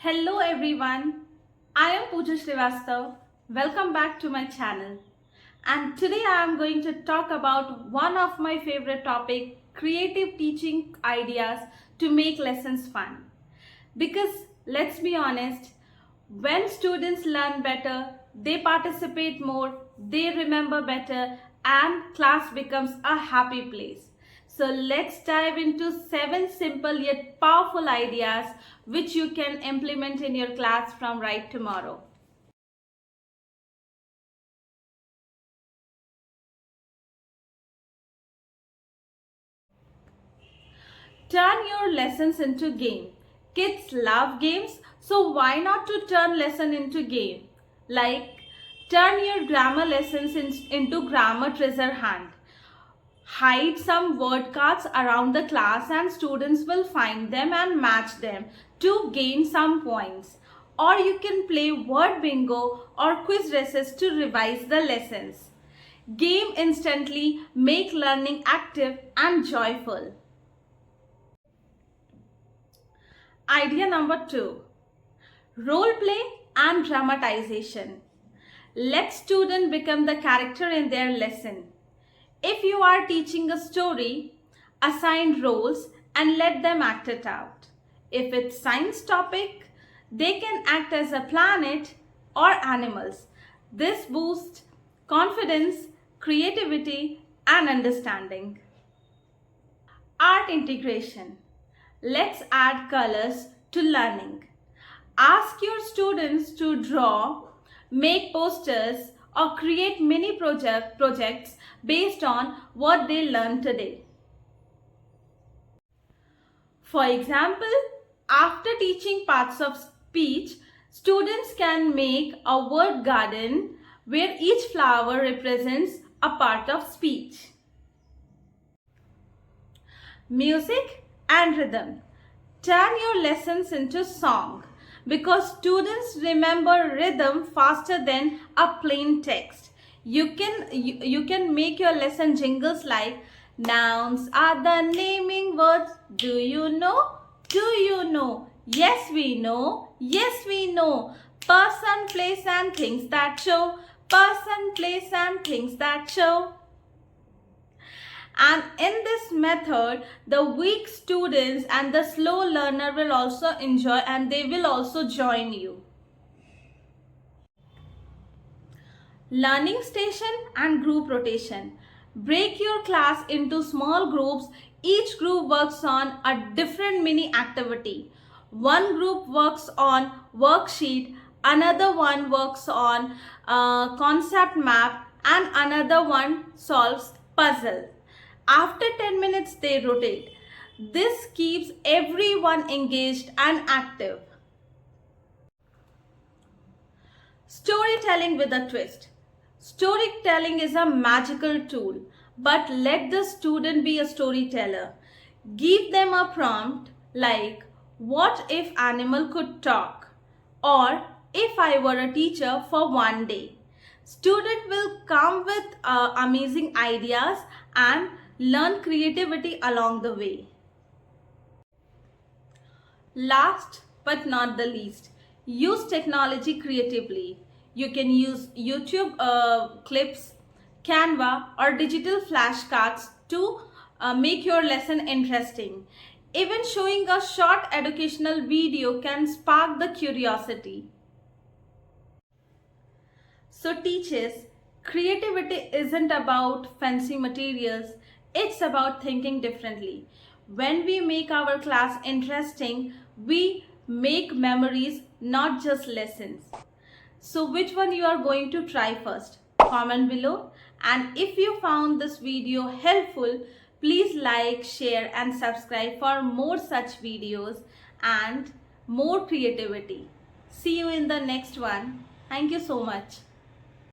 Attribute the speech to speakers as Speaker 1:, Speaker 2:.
Speaker 1: Hello everyone, I am Pooja Srivastav. Welcome back to my channel. And today I am going to talk about one of my favorite topic, creative teaching ideas to make lessons fun. Because let's be honest, when students learn better, they participate more, they remember better, and class becomes a happy place. So let's dive into 7 simple yet powerful ideas which you can implement in your class from right tomorrow. Turn your lessons into game. Kids love games, so why not to turn lesson into game? Like turn your grammar lessons into grammar treasure hunt. Hide some word cards around the class and students will find them and match them to gain some points. Or you can play word bingo or quiz races to revise the lessons. Game instantly make learning active and joyful. Idea number 2. Role play and dramatization. Let students become the character in their lesson. If you are teaching a story, assign roles and let them act it out. If it's science topic, they can act as a planet or animals. This boosts confidence, creativity, and understanding. Art integration. Let's add colors to learning. Ask your students to draw, make posters, or create mini projects based on what they learned today. For example, after teaching parts of speech, students can make a word garden where each flower represents a part of speech. Music and rhythm. Turn your lessons into song because students remember rhythm faster than a plain text. You can make your lesson jingles like nouns are the naming words. Do you know? Do you know? Yes, we know. Yes, we know. Person, place and things that show. Person, place and things that show. And in this method, the weak students and the slow learner will also enjoy and they will also join you. Learning station and group rotation. Break your class into small groups. Each group works on a different mini activity. One group works on worksheet, another one works on concept map, and another one solves puzzle. After 10 minutes, they rotate. This keeps everyone engaged and active. Storytelling with a twist. Storytelling is a magical tool, but let the student be a storyteller. Give them a prompt like, what if animal could talk? Or if I were a teacher for one day. Student will come with amazing ideas and learn creativity along the way. Last but not the least, use technology creatively. You can use YouTube clips, Canva or digital flashcards to make your lesson interesting. Even showing a short educational video can spark the curiosity. So teachers, creativity isn't about fancy materials, it's about thinking differently. When we make our class interesting, we make memories, not just lessons. So which one you are going to try first? Comment below. And if you found this video helpful, please like, share and subscribe for more such videos and more creativity. See you in the next one. Thank you so much.